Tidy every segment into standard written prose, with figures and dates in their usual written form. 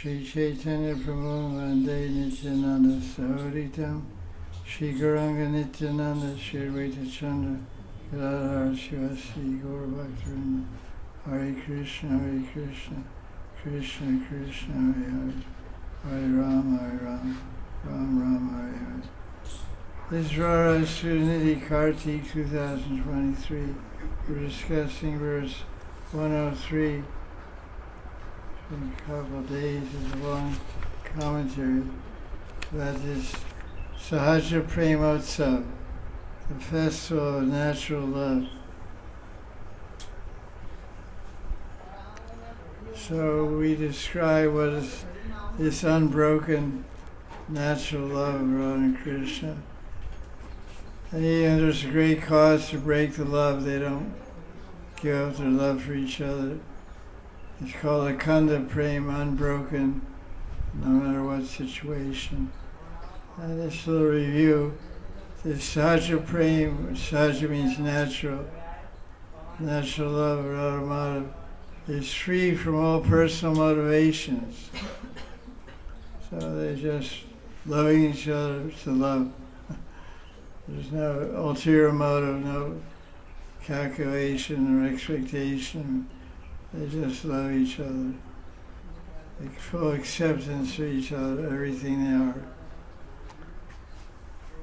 Shri Chaitanya Prabhu Vande Nityananda Sahoditam Shri Gauranga Nityananda Shri Advaita Chandra Radha Shivasi Gaur Bhaktivinoda Hare Krishna Krishna Krishna Hare Hare Hare Ram Ram Ram Hare Hare. This is Radha Ras Sudhanidhi Karttika 2023. We're discussing verse 103. A couple of days is a long commentary about this Sahaja Premotsav, the festival of natural love. So we describe what is this unbroken natural love of Radha and Krishna. And there's a great cause to break the love. They don't give up their love for each other. It's called a Kanda Prem, unbroken, no matter what situation. And this little review, this Sahaja Prem, Sahaja means natural love of Radha Madhav, is free from all personal motivations. So they're just loving each other to love. There's no ulterior motive, no calculation or expectation. They just love each other. Like full acceptance of each other, everything they are.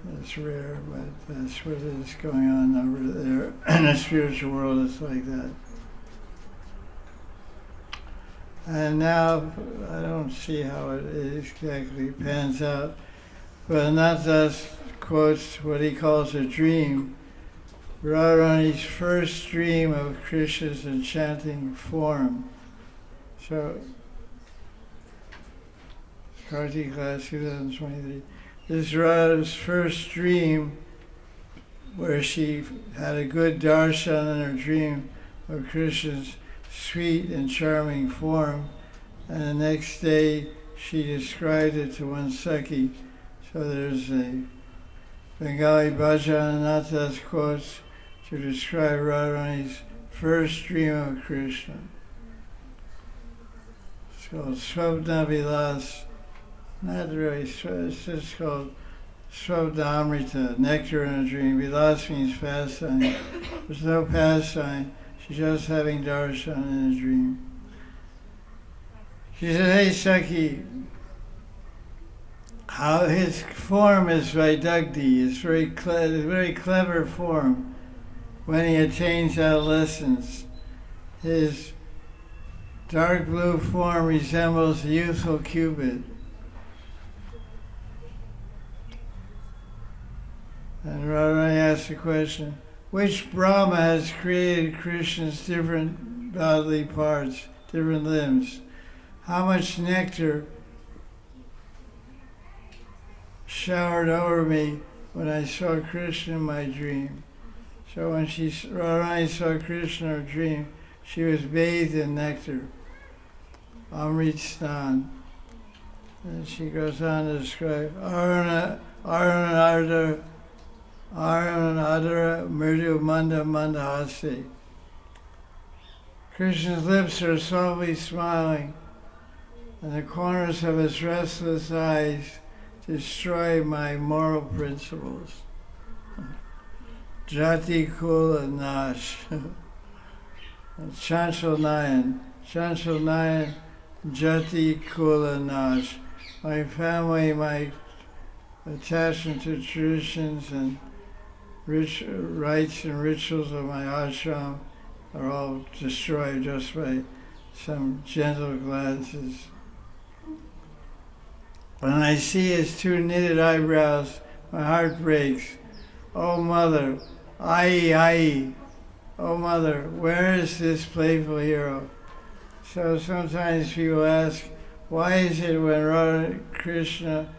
That's rare, but that's what is going on over there. In the spiritual world, it's like that. And now, I don't see how it exactly pans out, but Anantas quotes what he calls a dream. Radharani's first dream of Krishna's enchanting form. So, Karttika 2023. This is Radha's first dream where she had a good darshan in her dream of Krishna's sweet and charming form. And the next day she described it to one Sakhi. So there's a Bengali bhajan Anantas quotes to describe Radharani's first dream of Krishna. It's called Swapna Vilas, not really, it's just called Swapnamrita, nectar in a dream. Vilas means pastime. There's no pastime, she's just having darshan in a dream. She said, hey Sakhi, how his form is Vaidagdi, it's very clever form. When he attains adolescence, his dark blue form resembles a youthful Cupid. And Radharani asked the question, which Brahma has created Krishna's different bodily parts, different limbs? How much nectar showered over me when I saw Krishna in my dream? So when Radharani saw Krishna in her dream, she was bathed in nectar, Amrit Snan. And she goes on to describe Arunadara Mridu Manda Mandahasi. Krishna's lips are softly smiling, and the corners of his restless eyes destroy my moral principles. Jati Kula Nash. Chanchal Nayan, Jati Kula Nash. My family, my attachment to traditions and rites and rituals of my ashram are all destroyed just by some gentle glances. When I see his two knitted eyebrows, my heart breaks. Oh mother, Ai, oh mother, where is this playful hero? So sometimes people ask, why is it when Radha Krishna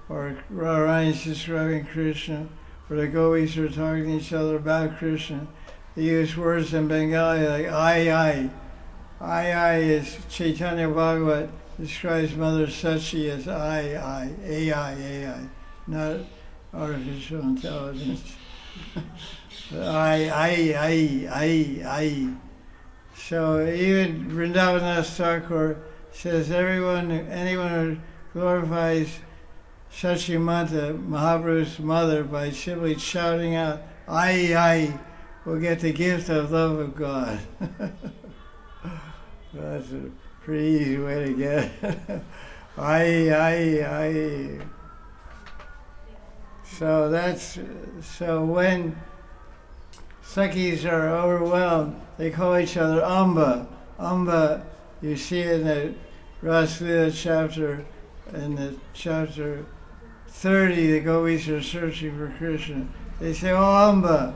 or Radharani is describing Krishna, or the gopis are talking to each other about Krishna, they use words in Bengali like ai. Ai is Chaitanya Bhagavat describes Mother Sachi as ai, not artificial intelligence. I. So even Vrindavan Das Thakur says anyone who glorifies Shachimata, Mahaprabhu's mother, by simply shouting out, "Ai," will get the gift of love of God. That's a pretty easy way to get it. Ai. So when Sakhis are overwhelmed, they call each other Amba. Amba, you see in the Ras Leela chapter, in the chapter 30, the gopis are searching for Krishna. They say, "Oh, Amba."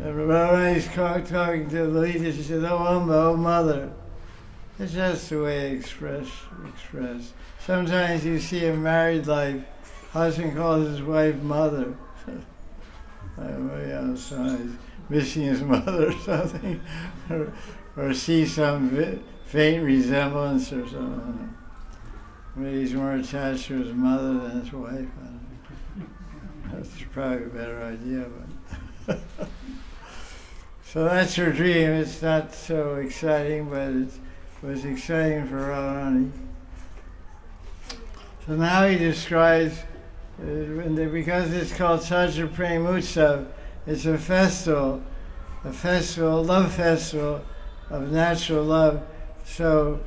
And Radharani's talking to Lalita, she says, "Oh, Amba, oh, mother." It's just the way it's expressed. Sometimes you see in married life, husband calls his wife mother. Somebody's missing his mother or something, or see some faint resemblance or something. Maybe he's more attached to his mother than his wife. That's probably a better idea, but so that's her dream. It's not so exciting, but it was exciting for Radharani. So now he describes, because it's called Saja Prem Utsav, it's a festival, love festival of natural love. So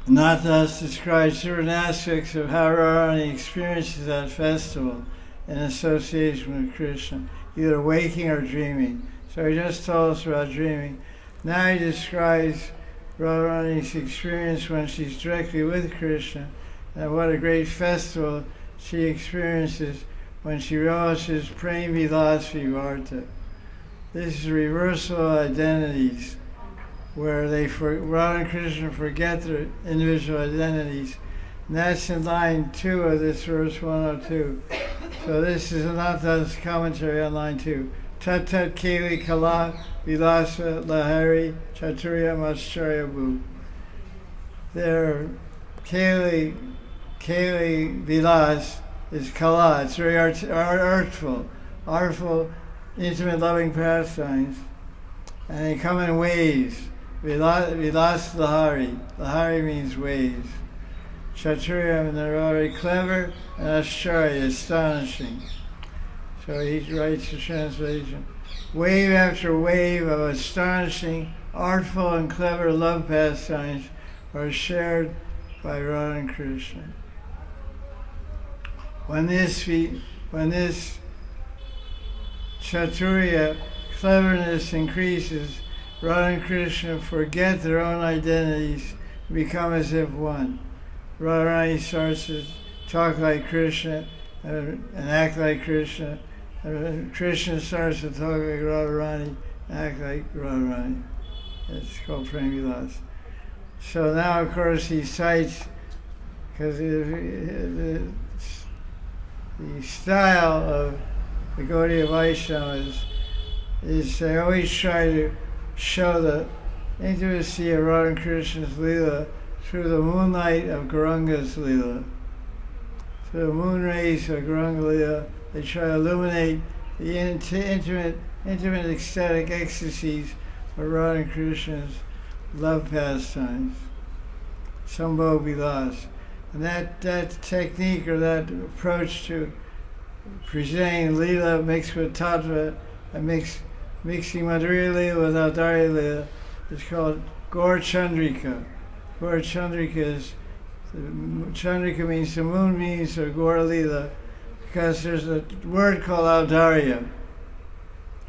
Nathas describes certain aspects of how Radharani experiences that festival in association with Krishna, either waking or dreaming. So he just told us about dreaming. Now he describes Radharani's experience when she's directly with Krishna, and what a great festival she experiences when she relishes Prem Vilas Vivarta. This is reversal of identities, where Radha and Krishna forget their individual identities. And that's in line 2 of this verse 102. So this is Ananta's commentary on line 2. Tat tat keli kala vilasa lahari chaturya mascharya bhu. Their keli vilas is kala. It's very artful, intimate, loving pastimes. And they come in waves. Vilas lahari. Lahari means waves. Chaturya, and they're very clever, and Ascharya, astonishing. So he writes the translation. Wave after wave of astonishing, artful, and clever love pastimes are shared by Radha and Krishna. When this Chaturya, cleverness, increases, Radha and Krishna forget their own identities and become as if one. Radharani starts to talk like Krishna and act like Krishna, and Krishna starts to talk like Radharani and act like Radharani. It's called Prem Vilas. So now, of course, he cites, because the style of the Gaudiya Vaishnavas is they always try to show the intimacy of Radha and Krishna's Leela through the moonlight of Gauranga's Leela. Through the moon rays of Gauranga Leela, they try to illuminate the intimate ecstatic ecstasies of Radha and Krishna's love pastimes. Sambho Vilas. And that technique, or that approach to presenting Leela mixed with Tattva, and mixing Madhurya Leela with Audarya Leela, is called Gaur Chandrika. Gaur Chandrika Chandrika means the moon means of Gaur Leela, because there's a word called Audarya.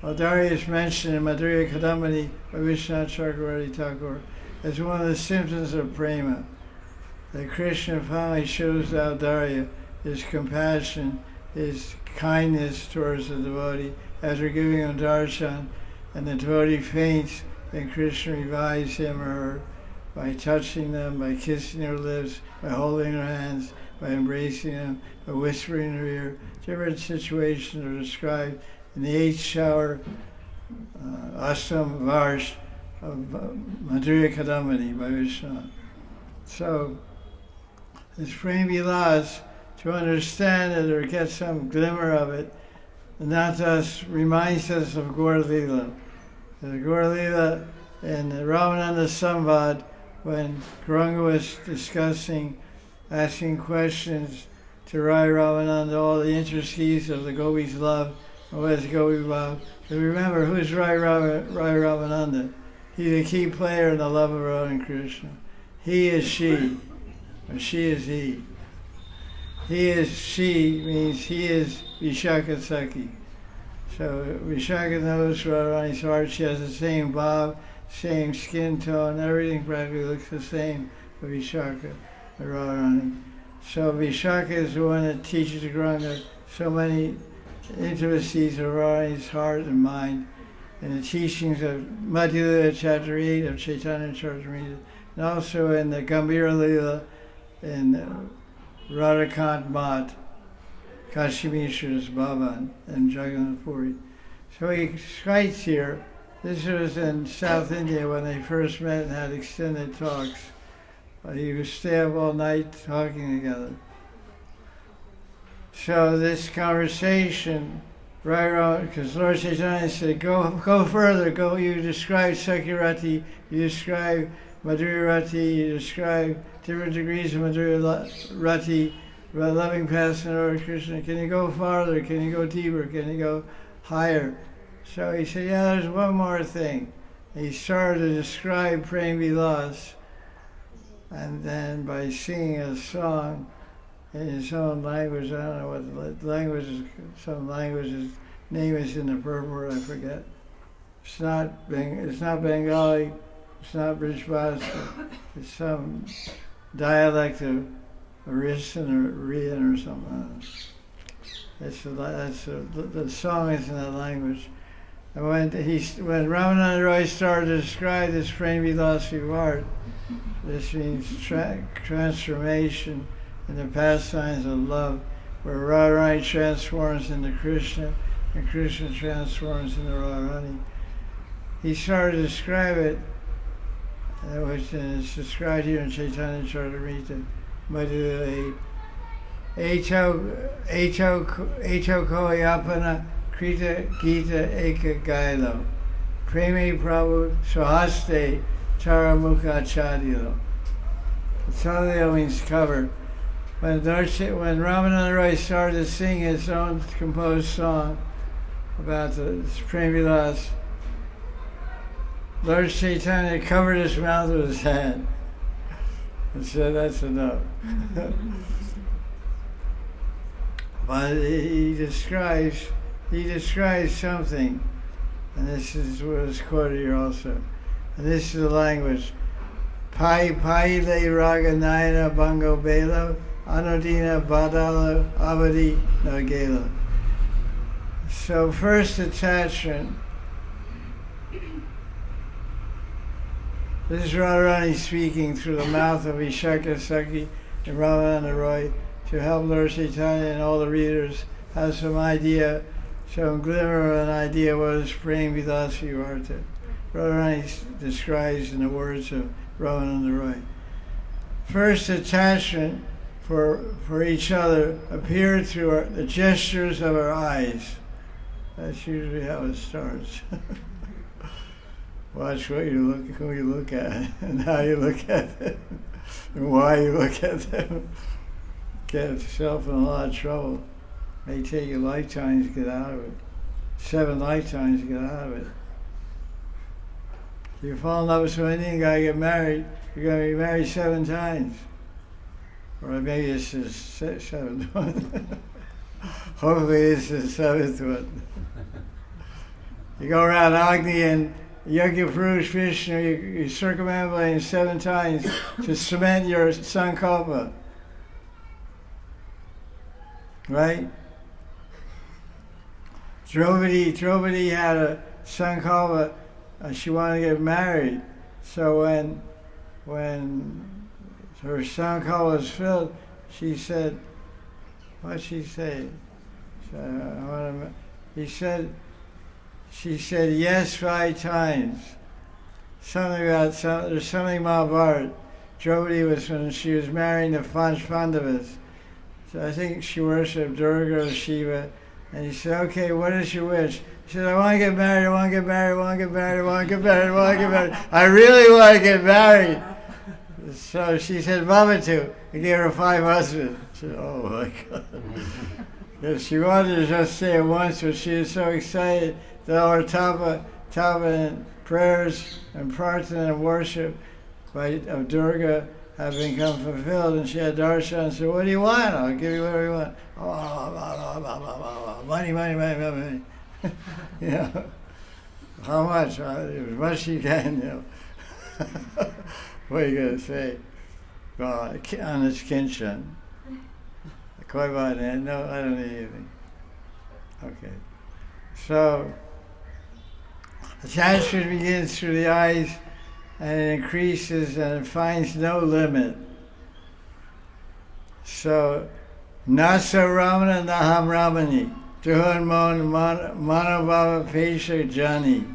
Audarya is mentioned in Madhurya Kadambini by Vishwanath Chakravarti Thakur as one of the symptoms of prema. That Krishna finally shows Audarya, his compassion, his kindness towards the devotee after giving him darshan, and the devotee faints, then Krishna revives him or her by touching them, by kissing their lips, by holding their hands, by embracing them, by whispering in their ear. Different situations are described in the 8th shower, Ashtam Varsh of Madhurya Kadambini by Vishwanath. So, this Prem Vilas, to understand it or get some glimmer of it, Nathas reminds us of Gaur Leela. The Gaur Leela in the Ramananda Samvad, when Gauranga was asking questions to Rai Ramananda, all the intricacies of the Gopi's love, and what is Gopi love. So remember, who's Rai Ramananda? He's a key player in the love of Radha and Krishna. He is she, or she is he. He is she means he is Vishaka Saki. So Vishaka knows Radharani's heart. She has the same bob, same skin tone, everything practically looks the same for Vishaka and Radharani. So Vishaka is the one that teaches Gauranga so many intricacies of Radharani's heart and mind, in the teachings of Madhya Chapter 8 of Chaitanya Charitamrita, and also in the Gambhira Lila in Radhakant Mat, Kashi Mishra's Bhavan, and Jagannath Puri. So he cites here, this was in South India when they first met and had extended talks. He would stay up all night talking together. So this conversation, right around, because Lord Chaitanya said, go further, you describe Sakyarati, you describe Madhurya Rati, you describe different degrees of Madhurya Rati, loving past and Lord Krishna. Can you go farther? Can you go deeper? Can you go higher? So he said, yeah, there's one more thing. He started to describe Prem Vilas, and then by singing a song in his own language, I don't know what the language is, some language, his name is in the purport, I forget. It's not Bengali, it's not British Bhaskar, it's some dialect of Arisan or Rian or something. The song is in that language. And when Ramananda Roy started to describe this Prem Vilas Vivar, this means transformation in the pastimes of love, where Radharani transforms into Krishna and Krishna transforms into Radharani. He started to describe it, which is described here in Chaitanya Charitamrita, Madhya Echo Koyapana Krita Gita Eka Gailo Premi Prabhu Swahaste Taramukha Chadilo. Chadilo means cover. When Ramananda Roy started to sing his own composed song about the Prem Vilas, Lord Chaitanya covered his mouth with his hand and said, that's enough. But he describes something, and this is what is quoted here also. And this is the language. Pai le raga nayana bango belo, anodina badala avadi nagela. So first attachment. This is Radharani speaking through the mouth of Vishaka Saki and Ramananda Roy to help Lord Chaitanya and all the readers have some idea, some glimmer of an idea what is Prem Vilas Vivarta. Radharani describes in the words of Ramananda Roy. First attachment for each other appeared through the gestures of our eyes. That's usually how it starts. Watch who you look at, and how you look at them, and why you look at them. Get yourself in a lot of trouble. May take you lifetimes to get out of it. 7 lifetimes to get out of it. If you fall in love with some Indian guy, get married, you're going to be married 7 times. Or maybe it's the 7th one. Hopefully it's the 7th one. You go around Agni and Yogya Purush Vishnu, you circumambulate 7 times to cement your sankalpa. Right? Draupadi had a sankalpa, she wanted to get married. So when her sankalpa was filled, she said, what'd she say? She said yes 5 times. There's something Mahabharata. Draupadi was when she was marrying the Pandavas. So I think she worshipped Durga or Shiva. And he said, okay, what is your wish? She said, I want to get married, I want to get married, I want to get married, I want to get married, I want to get married. I really want to get married. So she said, Baba, he gave her 5 husbands. She said, oh my God. If she wanted to just say it once, but she was so excited that all her tapa and prayers and prarthana and worship of Durga have become fulfilled, and she had darshan and said, what do you want? I'll give you whatever you want. Oh, money, money, money, money. You know, how much? As much as you can, you know. What are you going to say? Well, on its kinshan. No, I don't need anything. Okay. So, attachment begins through the eyes, and it increases and it finds no limit. So, Nasa Ramana Naham Ramani, Duhan Mon Manobhava Pesha Jani.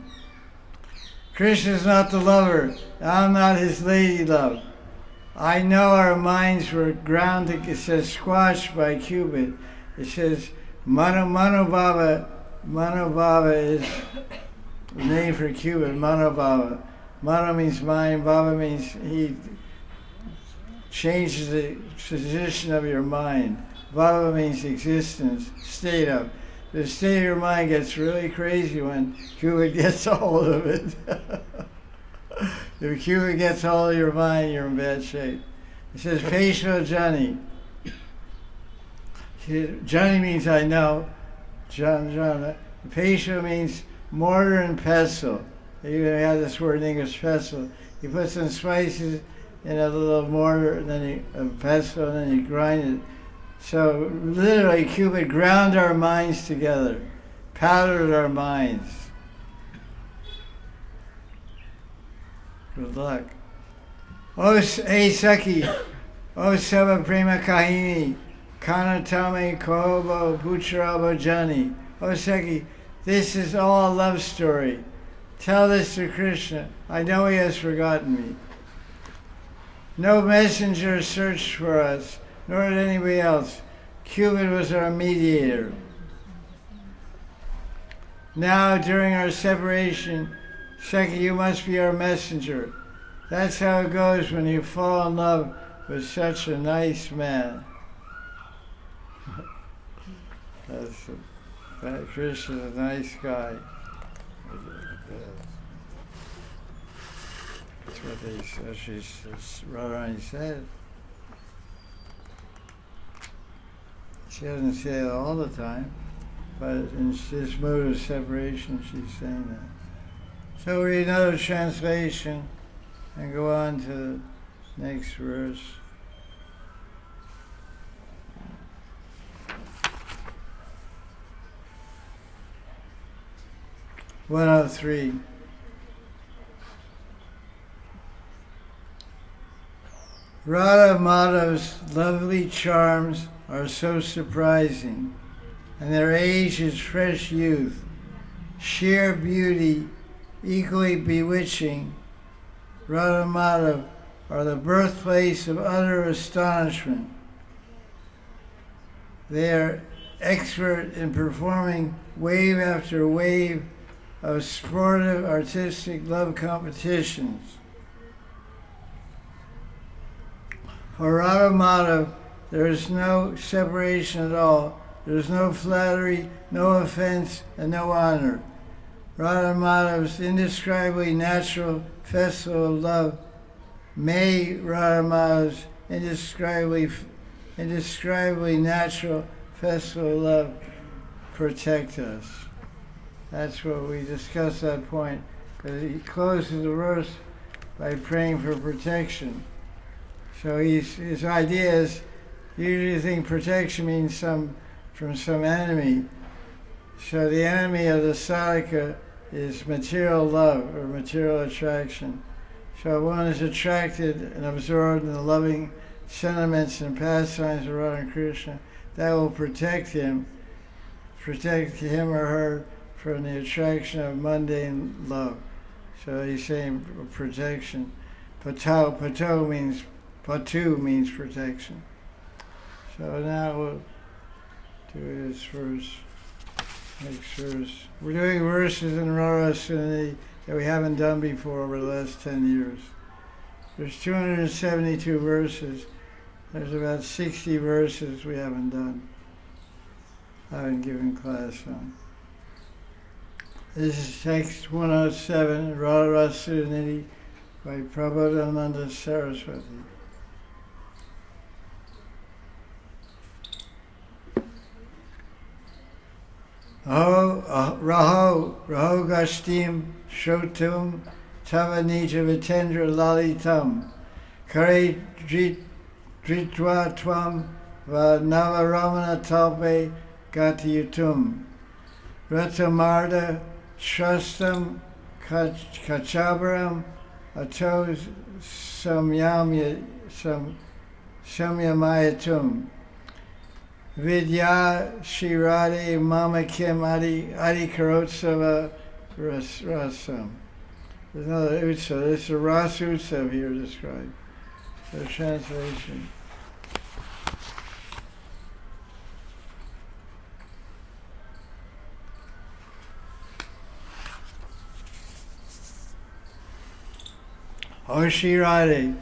Krishna is not the lover, I'm not his lady love. I know our minds were grounded, it says squashed by Cupid. It says Manobhava is the name for Cupid, Manobhava. Mano means mind, Bhava means he changes the position of your mind. Bhava means existence, state of. The state of your mind gets really crazy when Cupid gets a hold of it. If Cupid gets hold of your mind, you're in bad shape. It says, Pesha Jani. Jani means I know. Jana. Pesha means mortar and pestle. You have this word in English, pestle. You put some spices in a little mortar, and then a pestle, and then you grind it. So literally, Cupid ground our minds together, powdered our minds. Good luck. Hey Saki, O Saba Prema Kahini, Kanatame Kobo Pucharabo Jani. O Saki, this is all a love story. Tell this to Krishna. I know he has forgotten me. No messenger searched for us, nor did anybody else. Cupid was our mediator. Now, during our separation, Seki, you must be our messenger. That's how it goes when you fall in love with such a nice man. Krishna's a nice guy. That's what Radharani said. She doesn't say it all the time, but in this mode of separation, she's saying that. So read another translation and go on to the next verse. "103. Radha Madhav's lovely charms are so surprising, and their age is fresh youth, sheer beauty, equally bewitching. Radha Madhav are the birthplace of utter astonishment. They are expert in performing wave after wave of sportive, artistic love competitions. For Radha Madhav, there is no separation at all. There is no flattery, no offense, and no honor. Radha Madhav's indescribably natural festival of love, may Radha Madhav's indescribably natural festival of love protect us. That's what we discussed that point, because he closes the verse by praying for protection. So his idea is, you usually think protection means from some enemy. So the enemy of the sadhaka is material love or material attraction. So if one is attracted and absorbed in the loving sentiments and pastimes of Radha and Krishna, that will protect him or her from the attraction of mundane love. So he's saying protection. Patu means protection. So now we'll do this verse. make sure we're doing verses in Radha Ras Sudhanidhi that we haven't done before over the last 10 years. There's 272 verses. There's about 60 verses we haven't done. I haven't given class on. This is text 107, Radha Ras Sudhanidhi by Prabhodananda Saraswati. Raho Gashtim Shotum Tava Nija Vitendra Lalitam Kare Dritva Tvam Va Navaramana Talpe Gatiyutum Ratamarda Shastam Kachabaram Ato Samyamayatum Vidya Sri Radhe Mama Kim Adi Karotsava Rasam. There's another Utsav. There's a Ras Utsav here described. The translation. O Sri Radhe,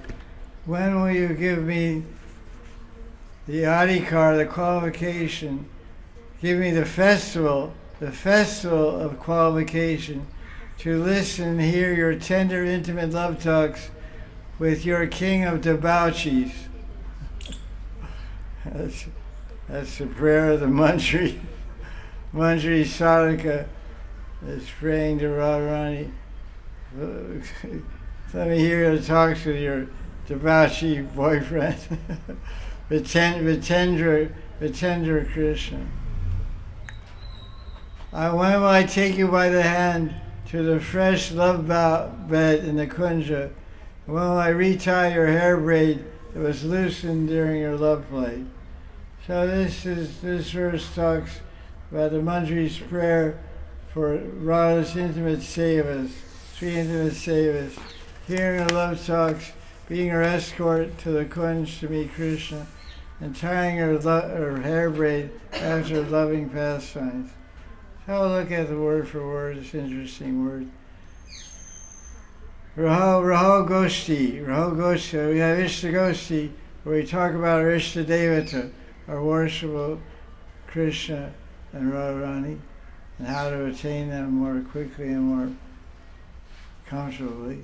when will you give me the adhikar, the qualification, give me the festival of qualification, to listen and hear your tender, intimate love talks with your king of debauchees. That's the prayer of the Manjari. Manjari Sadhaka is praying to Radharani. Let me hear the talks with your debauchee boyfriend. Vitendra Krishna. When will I take you by the hand to the fresh love bed in the kunja? When will I retie your hair braid that was loosened during your love play? So this verse talks about the Manjari's prayer for Radha's intimate sevas, three intimate sevas, hearing her love talks, being her escort to the kunj to meet Krishna, and tying her hair braid after loving pastimes. So look at the word for word. It's an interesting word. Raho Goshti. We have Ishta Goshti, where we talk about our Ishta Devata, our worshipful Krishna and Radharani, and how to attain them more quickly and more comfortably.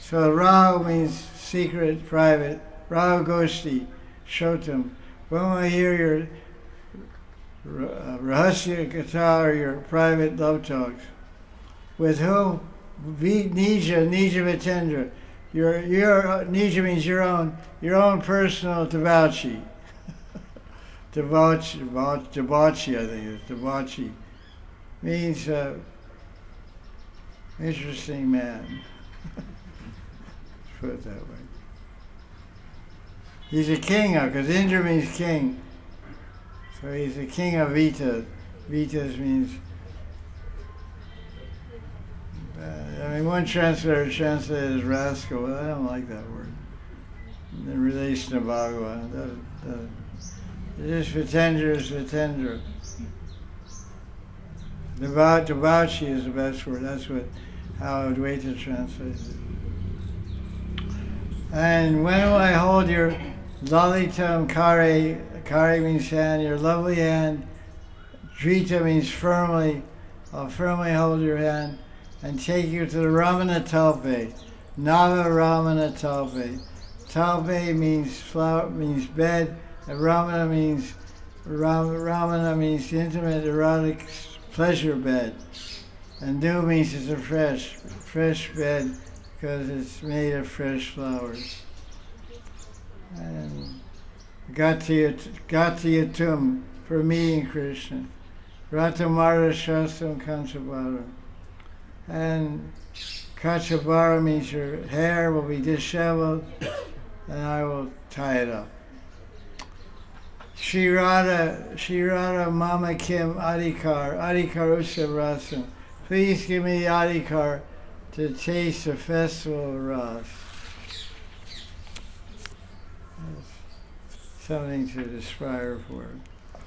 So Raho means secret, private. Raho Goshti. Shotam. When will I hear your Rahasya Katha, or your private love talks? With whom? Nija Vitendra. Your Nija means your own personal debauchee. Debauchee, I think it's debauchee. Means interesting man. Put it that way. He's a king because Indra means king. So he's the king of Vita. Vitas means, one translator translated as rascal, but I don't like that word in relation to Bhagavan. It is Vitendra. Debauchee is the best word. That's how Advaita translates it. And when will I hold your lalitam kare means hand, your lovely hand, drita means firmly, I'll firmly hold your hand and take you to the Ramana Talpe, Nava Ramana Talpe. Talpe means flower, means bed, and Ramana means intimate, erotic pleasure bed. And new means it's a fresh bed, because it's made of fresh flowers. And Gatiyatum, for meeting Krishna. Ratamara Shastam Kanchabara. And Kachabara means your hair will be disheveled, and I will tie it up. Sri Radha Mama Kim Adhikar Utsav Rasam. Please give me the Adhikar to taste the festival of Ras. Something to aspire for,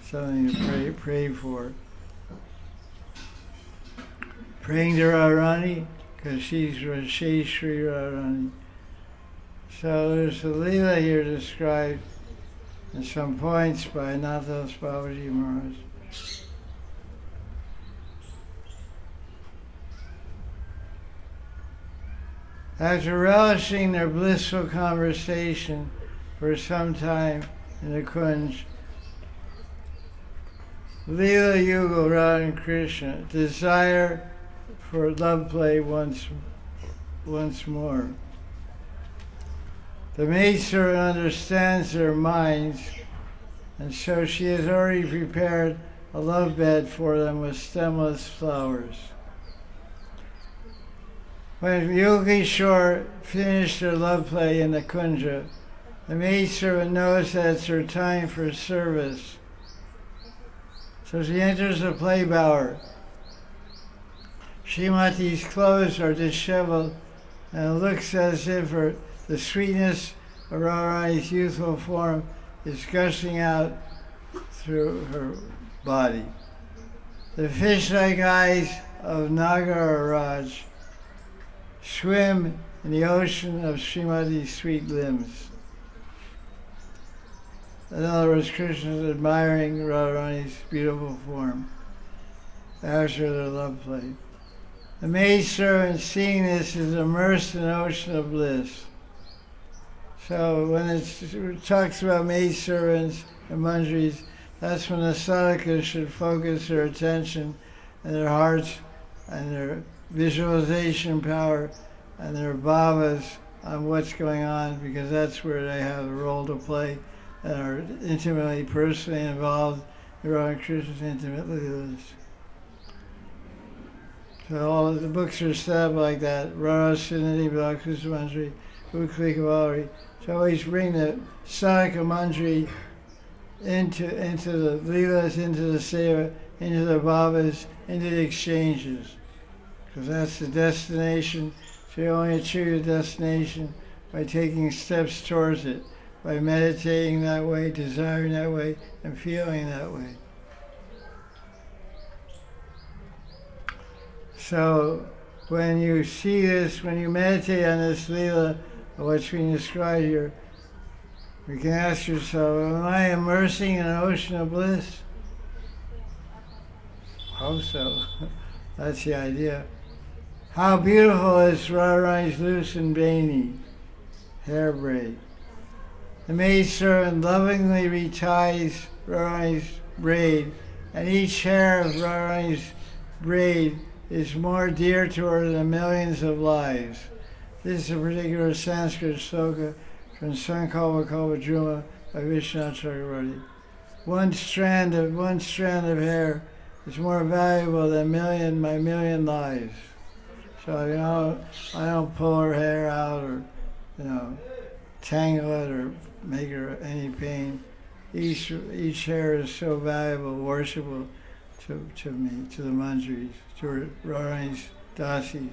something to pray for. praying to Radharani, because she's Jai Sri Radharani. So there's a Leela here described in some points by Natha's Babaji Maharaj. After relishing their blissful conversation for some time in the Kunj, Leela Yugal Radha and Krishna desire for love play once more. The maidservant understands their minds, and so she has already prepared a love bed for them with stemless flowers. When Yogi Shore finished their love play in the Kunja, the maidservant knows that it's her time for service. So she enters the play bower. Srimati's clothes are disheveled, and it looks as if the sweetness of Radharani's youthful form is gushing out through her body. The fish-like eyes of Nagaraj swim in the ocean of Srimati's sweet limbs. In other words, Krishna is admiring Radharani's beautiful form after their love play. The maidservant, seeing this, is immersed in an ocean of bliss. So when it talks about maidservants and manjaris, that's when the sadhakas should focus their attention and their hearts and their visualization power and their bhavas on what's going on, because that's where they have a role to play and are intimately, personally involved in Radha and Krishna's intimate leelas. So all of the books are set up like that. Radha Ras Sudhanidhi, Krishna Manjari, Ukli Kavalri. To always bring the sadhaka manjari into the leelas, into the seva, into the bhavas, into the exchanges. Because that's the destination. So you only achieve the destination by taking steps towards it, by meditating that way, desiring that way, and feeling that way. So when you see this, when you meditate on this leela, what's being described here, you can ask yourself, am I immersing in an ocean of bliss? Hope so. That's the idea. How beautiful is Radharani's loosened bani, hair braid. The maidservant lovingly reties Radharani's braid, and each hair of Radharani's braid is more dear to her than millions of lives. This is a particular Sanskrit sloka from Sankalpa Kalpajuma by Vishwanath Chakravarti. One strand of hair is more valuable than my million lives. So I don't pull her hair out or tangle it or make her any pain. Each hair is so valuable, worshipful to me, to the manjaris, to Radharani's dasis.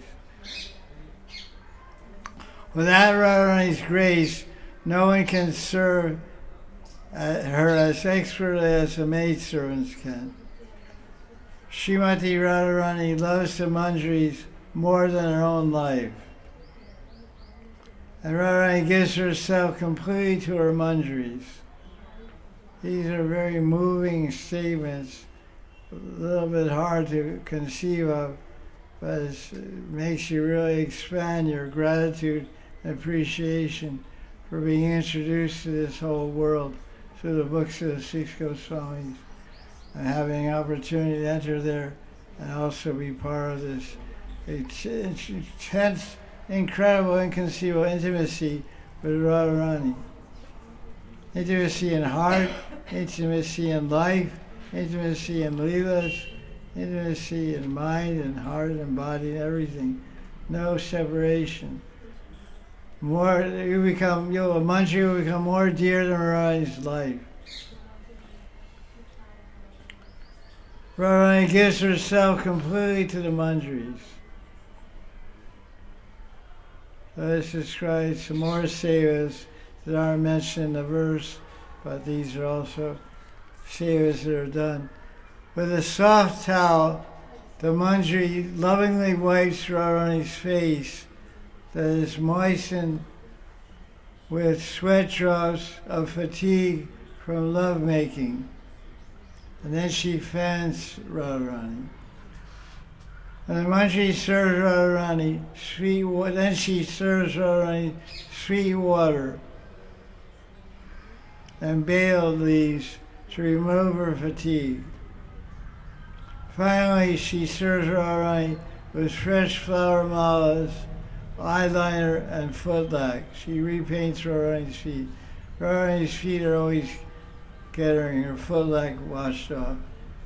Without Radharani's grace, no one can serve her as expertly as the maidservants can. Srimati Radharani loves the manjaris more than her own life. And Radharani gives herself completely to her manjaris. These are very moving statements, a little bit hard to conceive of, but it makes you really expand your gratitude and appreciation for being introduced to this whole world through the books of the six Goswamis, and having an opportunity to enter there and also be part of this intense, incredible, inconceivable intimacy with Radharani. Intimacy in heart, intimacy in life, intimacy in leelas, intimacy in mind and heart and body and everything. No separation. A manjari will become more dear than Radharani's life. Radharani gives herself completely to the manjaris. This describes some more sevas that aren't mentioned in the verse, but these are also sevas that are done. With a soft towel, the Manjari lovingly wipes Radharani's face that is moistened with sweat drops of fatigue from lovemaking. And then she fans Radharani. And the Manjari serves Radharani sweet water. Then she serves Radharani sweet water and bay leaves to remove her fatigue. Finally, she serves Radharani with fresh flower malas, eyeliner, and footlac. She repaints Radharani's feet. Radharani's feet are always getting her footlac washed off.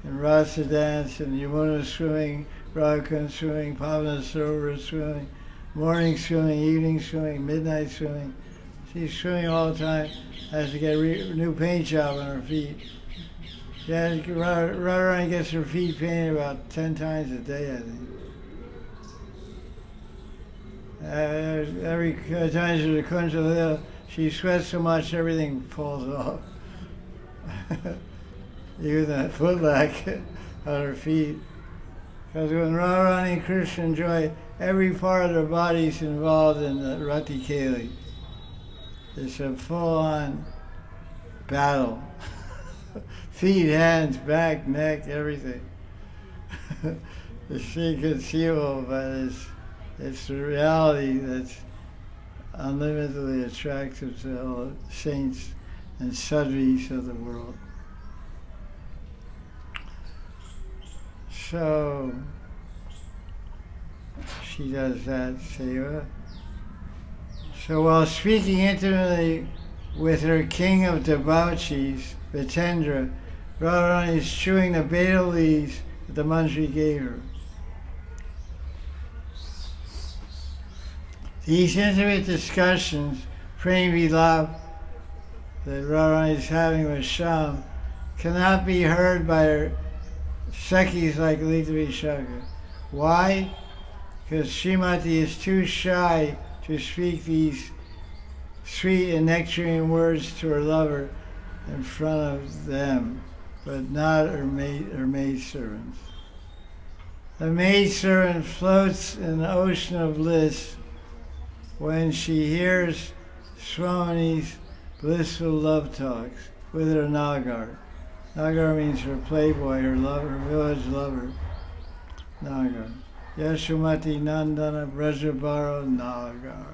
And Rasa dance and Yamuna swimming, Radha swimming, Pavana Sarovar swimming, morning swimming, evening swimming, midnight swimming. She's swimming all the time, has to get a new paint job on her feet. Yeah, Radharani gets her feet painted about 10 times a day, I think. Every time she's a Kunjalila, she sweats so much everything falls off. Even that footlac on her feet. Because when Radharani and Krishna enjoy, every part of their body's involved in the Rati Keli. It's a full-on battle. Feet, hands, back, neck, everything. It's inconceivable, but it's the reality that's unlimitedly attractive to all the saints and sadhvis of the world. So she does that seva. So while speaking intimately with her king of debauchees, Vitendra, Radharani is chewing the beta leaves that the Manjari gave her. These intimate discussions, prem vilap, that Radharani is having with Sham, cannot be heard by her Sakhis like Lita Vishaka. Why? Because Srimati is too shy to speak these sweet and nectarine words to her lover in front of them, but not her maidservants. The maidservant floats in the ocean of bliss when she hears Swami's blissful love talks with her Nagar. Nagar means her playboy, her lover, her village lover. Nagar. Yashomati Nandana Brajabaro Nagar.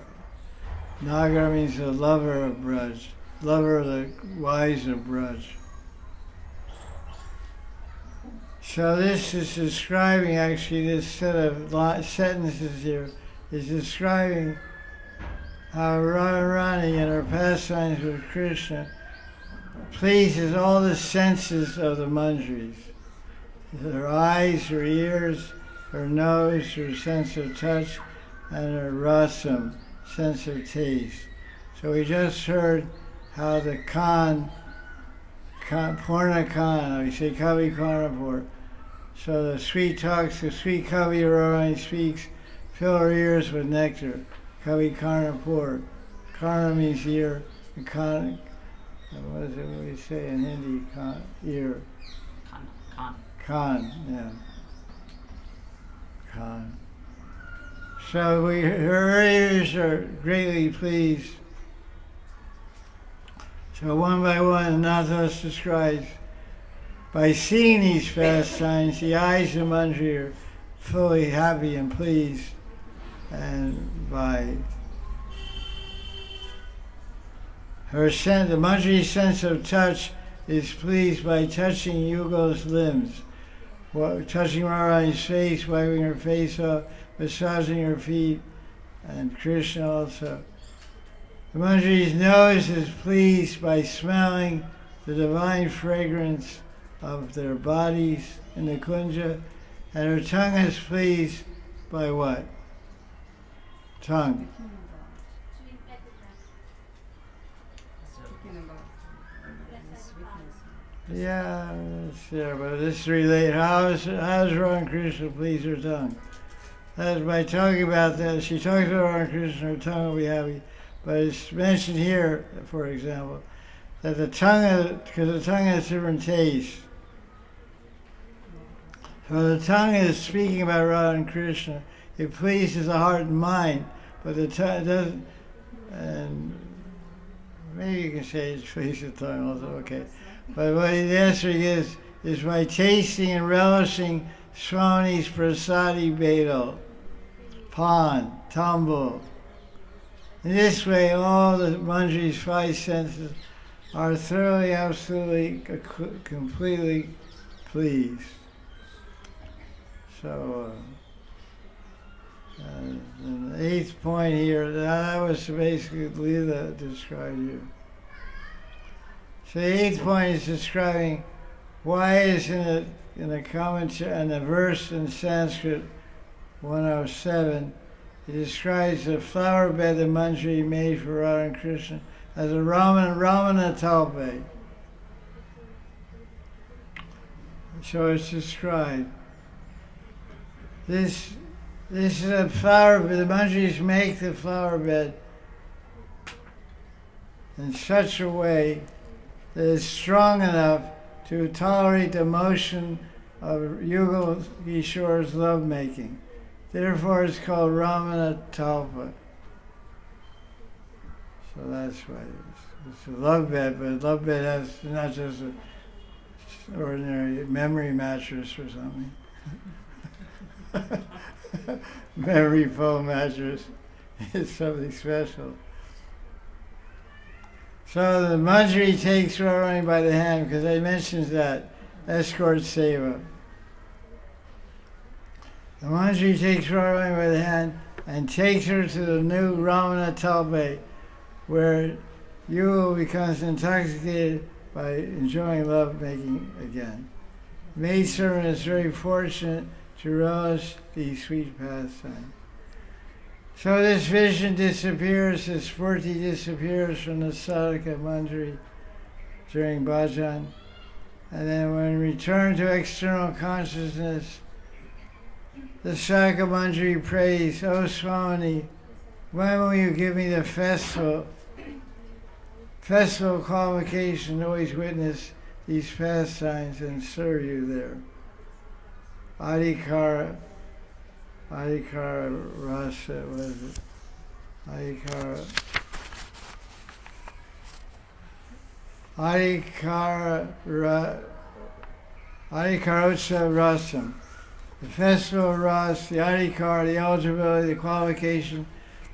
Nagar means the lover of Braj, lover of the wise of Braj. So this is describing, actually, this set of sentences here is describing how Radharani in her pastimes with Krishna pleases all the senses of the Manjaris. Her eyes, her ears, her nose, her sense of touch, and her rasam, sense of taste. So we just heard how the Purna Khan, we say Kavi Karnapur. So the sweet talks, the sweet Kavi Radharani speaks, fill her ears with nectar. Kavi Karnapur. Karna means ear, and Khan, what is it we say in Hindi? Ear. Khan, yeah. Khan. So her ears are greatly pleased. So one by one, Nathos describes, by seeing these pastimes, the eyes of Manjari are fully happy and pleased, and by her sense, the Manjari's sense of touch is pleased by touching Yugal's limbs, touching Radharani's face, wiping her face off, massaging her feet, and Krishna also. The Manjari's nose is pleased by smelling the divine fragrance of their bodies in the kunja, and her tongue is pleased by what? Tongue. Yeah, it's there, but this relates. How does Radha Krishna please her tongue? That's by talking about that. She talks about Radha Krishna, her tongue will be happy. But it's mentioned here, for example, that the tongue, because the tongue has different tastes. So the tongue is speaking about Radha and Krishna. It pleases the heart and mind, but the tongue doesn't. And maybe you can say it pleases the tongue also. Okay, but what the answer is by tasting and relishing Swami's prasadi bedal, pan, tambo. In this way, all the Manjari's 5 senses are thoroughly, absolutely, completely pleased. So, the 8th point here, that was basically Leela described you. So the 8th point is describing why is in a commentary, in a verse in Sanskrit 107, it describes the flower bed the Manjari made for Radha and Krishna as a Ramana talpe. So it's described. This is a flower bed. The Manjaris make the flower bed in such a way that it's strong enough to tolerate the motion of Yugal Kishore's lovemaking. Therefore, it's called Ramana Talpa. So that's why it's a love bed, but a love bed has not just an ordinary memory mattress or something. Memory foam mattress. It's something special. So the Manjari takes Radharani by the hand, because they mentions that, escort seva. The Manjari takes Radharani by the hand and takes her to the new Ramana Talpe, where Yugal becomes intoxicated by enjoying love making again. The maidservant is very fortunate to relish these sweet pastimes. So this vision disappears, this Spurti disappears from the Sadhaka Manjari during bhajan. And then when returned to external consciousness, the Sadhaka Manjari prays, "O Swami, when will you give me the festival qualification to always witness these pastimes and serve you there?" Adhikara rasa, what is it? Adhikarotsa rasam. The festival of Ras, the Adhikar, the eligibility, the qualification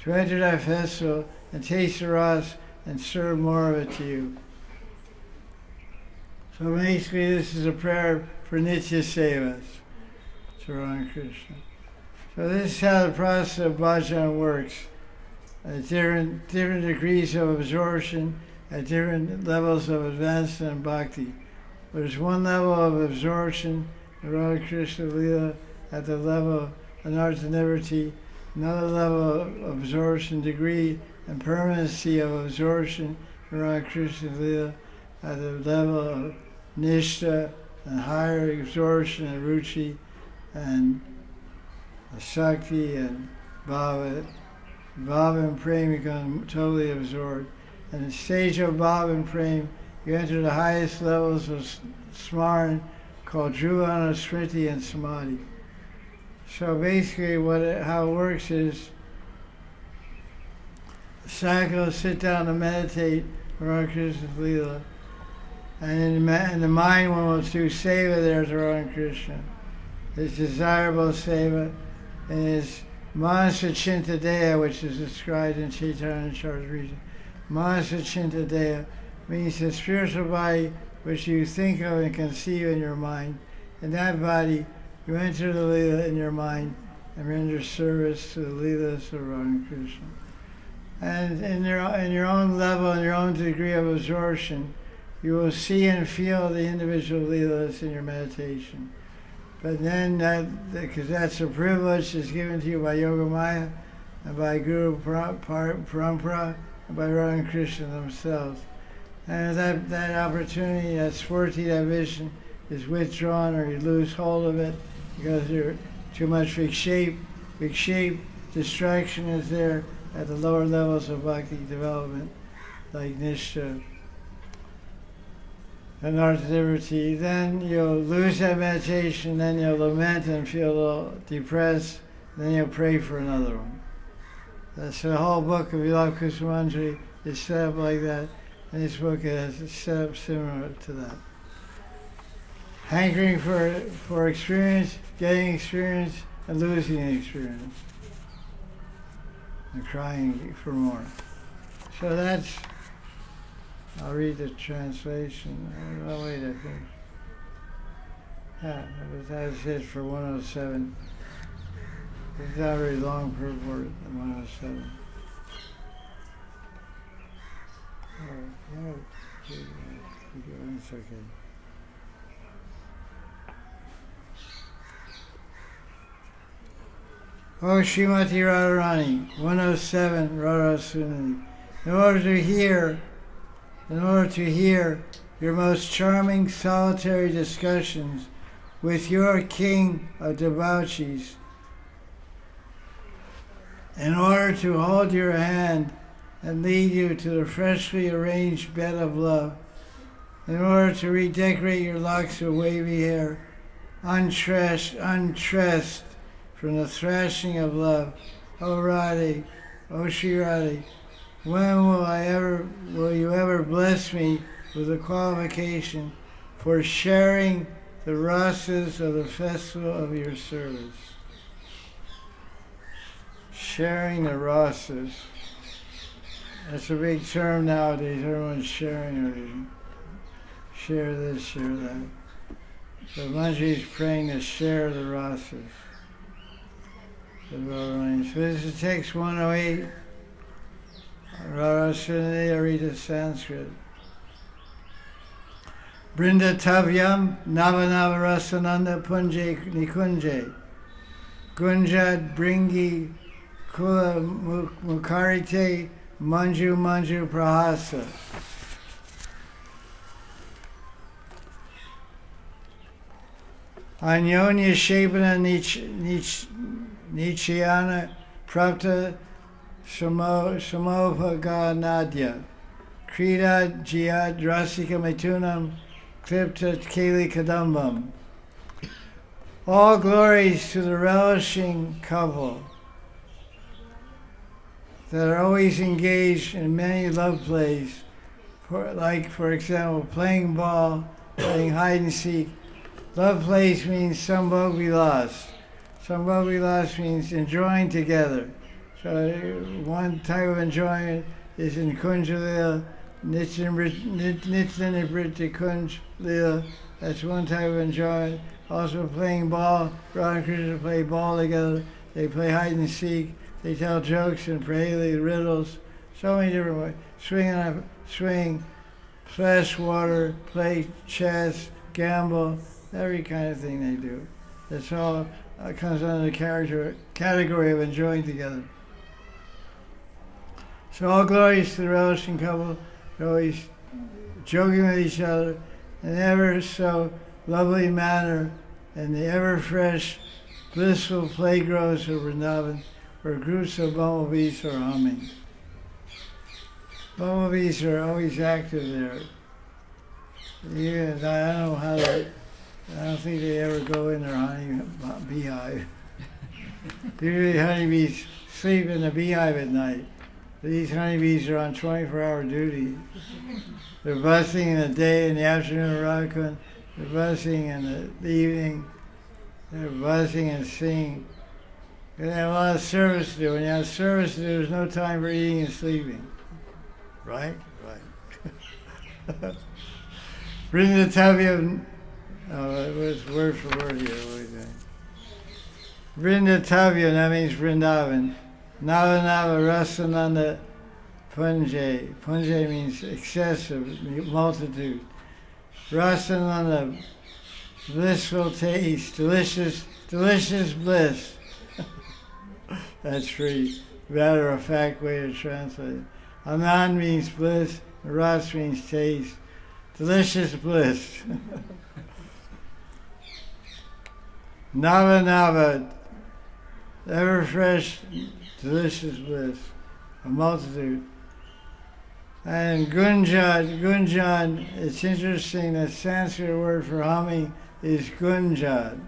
to enter that festival and taste the Ras and serve more of it to you. So basically this is a prayer for Nitya Sevas to Radha Krishna. So this is how the process of bhajan works. At different degrees of absorption, at different levels of advancement and bhakti. There's one level of absorption in Radha Krishna Leela at the level of Anartha-nivritti, another level of absorption degree and permanency of absorption in Radha Krishna Leela at the level of Nishtha and higher absorption and Ruchi and Shakti and Bhava. Bhava and Prem become totally absorbed. And in the stage of Bhava and Prem, you enter the highest levels of Smaran called Dhruvana, Smriti, and Samadhi. So basically how it works is the sadhaka will sit down and meditate on Radha Krishna's Leela. And in the mind one will do seva there to Radha Krishna. It's desirable seva, and it's Manasa Chinta Deha, which is described in Chaitanya Charitamrita. Manasa Chinta Deha means the spiritual body which you think of and conceive in your mind. In that body, you enter the Leela in your mind and render service to the Leelas of Radha Krishna. And in your own level, in your own degree of absorption, you will see and feel the individual Leelas in your meditation. But then, because that's a privilege that's given to you by Yogamaya and by Guru Parampara and by Radha and Krishna themselves. And that opportunity, that spurti, that vision is withdrawn, or you lose hold of it because you're too much vikshepa. Distraction is there at the lower levels of bhakti development, like Nishtha. an art of liberty, then you'll lose that meditation, then you'll lament and feel a little depressed, then you'll pray for another one. That's the whole book of Radha Krishna Manjari is set up like that, and this book is set up similar to that. Hankering for experience, getting experience, and losing experience, and crying for more. So that's, I'll read the translation. Oh, wait, I think. Yeah, that's it for 107. It's not very long per word, 107. It's okay. Oh, Srimati Radharani, 107, Radha Ras Sudhanidhi. In order to hear your most charming solitary discussions with your king of debauchees, in order to hold your hand and lead you to the freshly arranged bed of love, in order to redecorate your locks of wavy hair, untressed from the thrashing of love. O Radhe, O Sri Radhe, when will you ever bless me with a qualification for sharing the rasas of the festival of your service? Sharing the rasas. That's a big term nowadays. Everyone's sharing everything. Share this, share that. So Manjari is praying to share the rasas. So this is text 108. Radha Ras Sudhanidhi, I read the Sanskrit. Brindatavyam Navanava Rasananda Punje Nikunje Gunjad Bringi Kula Mukarite Manju Manju Prahasa. Anyonya Shebana Nichayana Prapta Samopaga Nadya Krida Jiyad Rasika Metunam Klipta Kali Kadambam. All glories to the relishing couple that are always engaged in many love plays, for example, playing ball, playing hide and seek. Love plays means sambhog vilas. Sambhog vilas means enjoying together. So one type of enjoyment is in Kunjalila, Nityanvritti Kunjalila. That's one type of enjoyment. Also playing ball. Radha and Krishna play ball together. They play hide and seek. They tell jokes and pray riddles. So many different ways. Swing, splash water, play chess, gamble, every kind of thing they do. It's all comes under the category of enjoying together. So all glories to the relishing couple. They're always joking with each other in an ever so lovely manner in the ever fresh, blissful playgrounds of Vrindavan, where groups of bumblebees are humming. Bumblebees are always active there. I don't think they ever go in their honey beehive. Usually honeybees sleep in the beehive at night. These honeybees are on 24-hour duty. They're buzzing in the day, in the afternoon, Radhakund. They're buzzing in the evening. They're buzzing and singing. They have a lot of service to do. When you have service to do, there's no time for eating and sleeping. Right? Right. Vrindatavya, it was word for word here. Vrindatavya, that means Vrindavan. Navanava Rasananda Punje. Punje means excessive, multitude. Rasananda, blissful taste, delicious bliss. That's free, matter-of-fact way to translate it. Anand means bliss, Ras means taste. Delicious bliss. Nava, ever fresh, delicious bliss. A multitude. And Gunjan, it's interesting, the Sanskrit word for humming is Gunjad.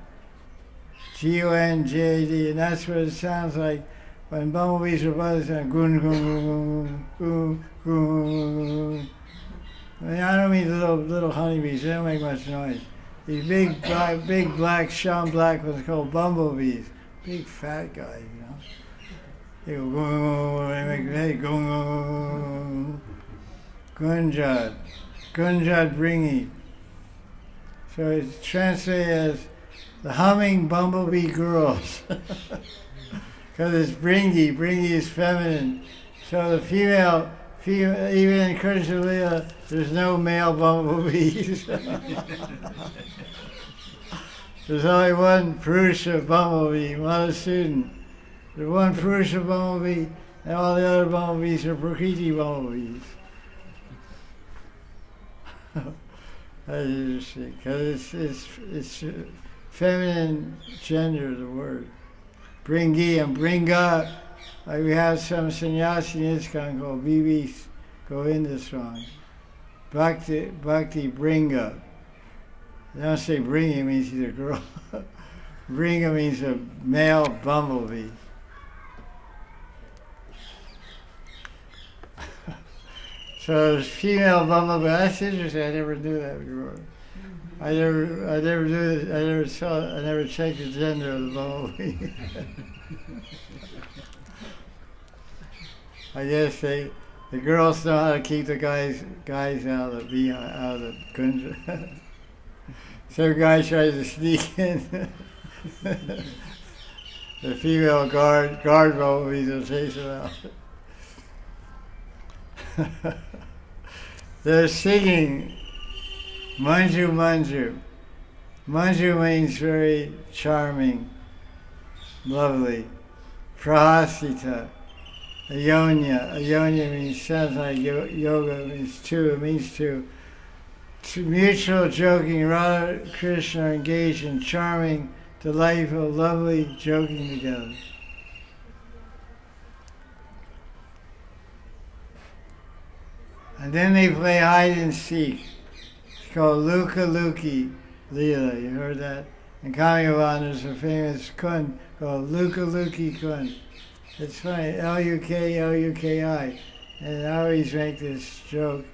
Gunjad, and that's what it sounds like when bumblebees are buzzing. Gun, gun, gun, gun, gun. I mean, I don't mean little honeybees, they don't make much noise. These big black, Sean Black ones called bumblebees. Big fat guys, you know. They go, they make gung, Gunjad. Gunjad Bringi. So it's translated as the humming bumblebee girls. Because it's Bringi. Bringi is feminine. So the female, even in Krishna Lila, there's no male bumblebees. There's only one Purusha bumblebee, Madhusudan. There's one Purusha bumblebee, and all the other bumblebees are Prakriti bumblebees. That's interesting, because it's feminine gender, the word. Bringi and Bringa, like we have some sannyasi in ISKCON called BB Govinda song. Bhakti Bringa. They don't say Bringa means he's a girl. Bringa means a male bumblebee. So there's female bumblebee. That's interesting. I never knew that before. I never checked the gender of the bumblebee. I guess the girls know how to keep the guys out of the kunja. Some guy tries to sneak in. The female guard bumblebees will chase him out. They're singing Manju Manju. Manju means very charming, lovely. Prahasita. Ayonya means, sounds like yoga, means two. It means two. Mutual joking, Radha and Krishna are engaged in charming, delightful, lovely joking together. And then they play hide and seek. It's called Luka Luki Leela. You heard that? In Kamyavan there's a famous kun called Luka Luki kun. It's funny, Luki. And I always make this joke.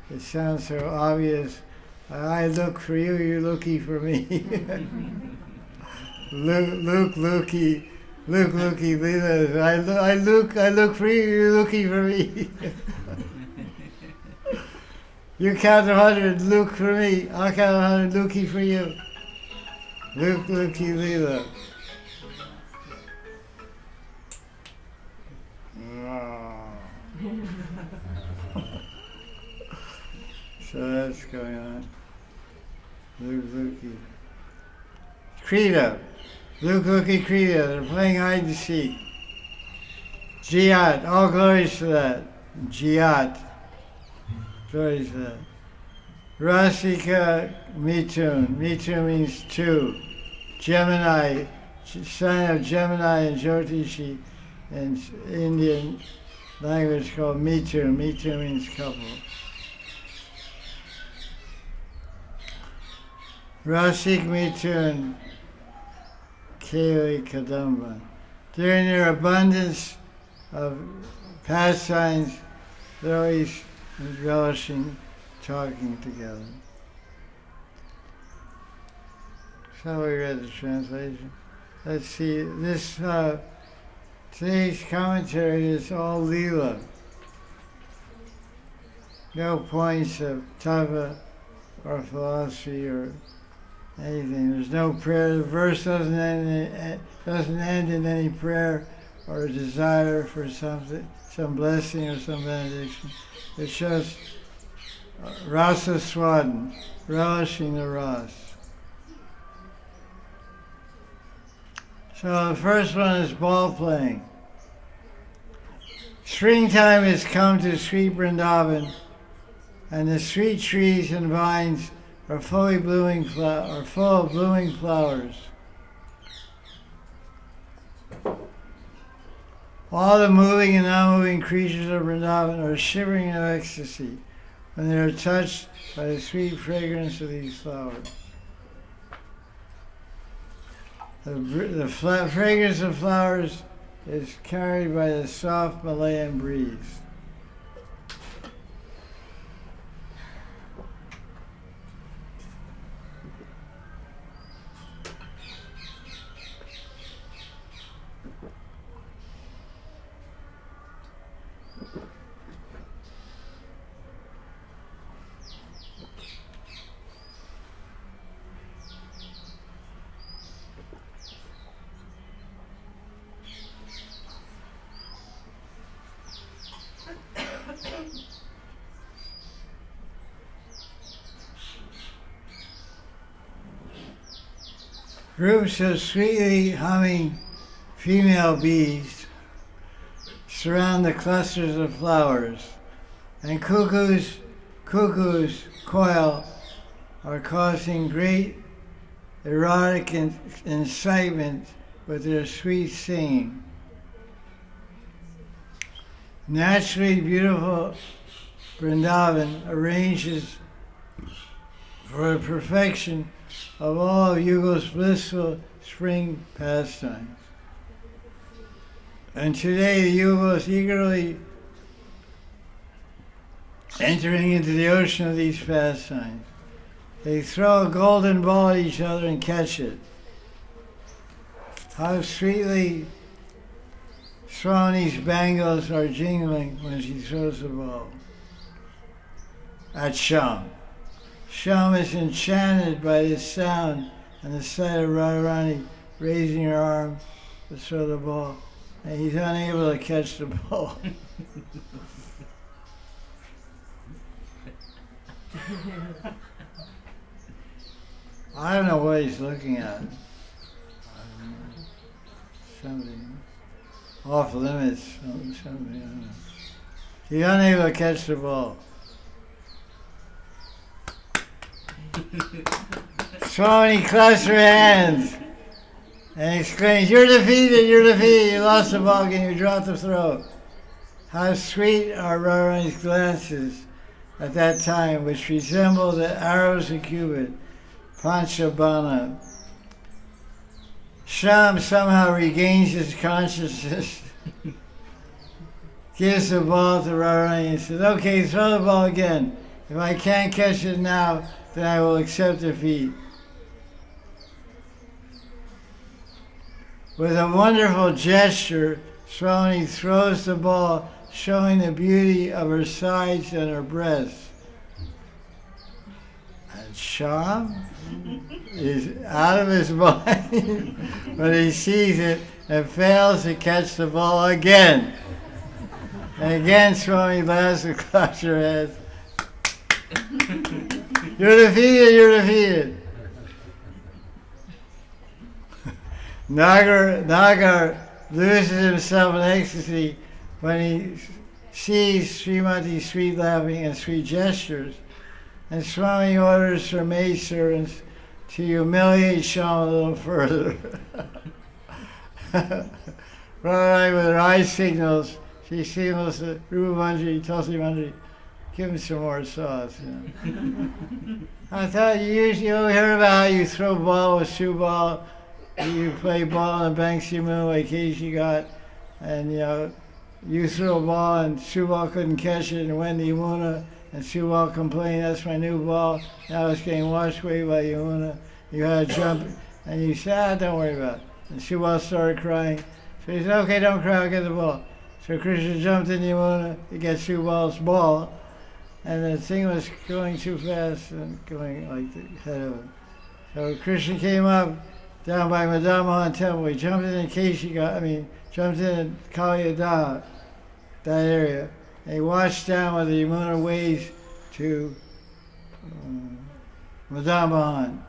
It sounds so obvious. I look for you, you're looking for me. Luke Luki Leela. I look for you, you're looking for me. You count 100, look for me. I'll count 100, looking for you. Luki Leela. So that's going on. Luki. Krita. Luki Krita. They're playing hide and seek. Jiyat. All glories to that. Jiyat. Glories to that. Rasika Mitun. Mitun means two. Gemini. Sign of Gemini and Jyotishi. In Indian language called Mitun. Mitun means couple. Rasik Mitun Keli Kadamba. During their abundance of pastimes, they're always relishing talking together. So we read the translation. Let's see, this today's commentary is all Leela. No points of tava or philosophy or anything. There's no prayer. The verse doesn't end in any prayer or a desire for something, some blessing or some benediction. It's just rasa swadan, relishing the ras. So the first one is ball playing. Springtime has come to sweet Vrindavan, and the sweet trees and vines are full of blooming flowers. All the moving and non-moving creatures of Vrindavan are shivering in ecstasy when they are touched by the sweet fragrance of these flowers. The fragrance of flowers is carried by the soft Malayan breeze. Groups of sweetly humming female bees surround the clusters of flowers, and cuckoos coil are causing great erotic incitement with their sweet singing. Naturally beautiful Vrindavan arranges for the perfection of all of Yugal's blissful spring pastimes. And today the Yugal is eagerly entering into the ocean of these pastimes. They throw a golden ball at each other and catch it. How sweetly Swami's bangles are jingling when she throws the ball at Sham. Sham is enchanted by this sound and the sight of Radharani raising her arm to throw the ball, and he's unable to catch the ball. I don't know what he's looking at. Something off limits, something, I don't know. He's unable to catch the ball. Swami claps her hands and exclaims, "You're defeated, you lost the ball game, you dropped the throw." How sweet are Radharani's glances at that time, which resemble the arrows of Cupid, Panchabana. Sham somehow regains his consciousness, gives the ball to Radharani and says, "Okay, throw the ball again. If I can't catch it now, then I will accept defeat." With a wonderful gesture, Swami throws the ball, showing the beauty of her sides and her breasts. And Sham is out of his mind when he sees it and fails to catch the ball again. And again, Swami laughs and claps her hands. You're defeated. Nagar loses himself in ecstasy when he sees Srimati's sweet laughing and sweet gestures, and Swami orders her maidservants to humiliate Sham a little further. Radharani with her eye signals, she signals to Rupa Manjari, Tulsi Manjari, give him some more sauce. You know. I thought you heard about how you throw ball with shoe ball, you play ball on the banks of Yamuna like Casey got, and you threw a ball and shoe ball couldn't catch it and went to Yamuna, and shoe ball complained, "That's my new ball, now it's getting washed away by Yamuna. You had to jump," and you said, "Don't worry about it." And shoe ball started crying. So he said, "Okay, don't cry, I'll get the ball." So Krishna jumped in Yamuna to get shoe ball's ball, and the thing was going too fast and going like the head of it. So Krishna came up down by Madan temple. He jumped in jumped in Kaliyada, that area. And he watched down with the Yamuna waves to Madan.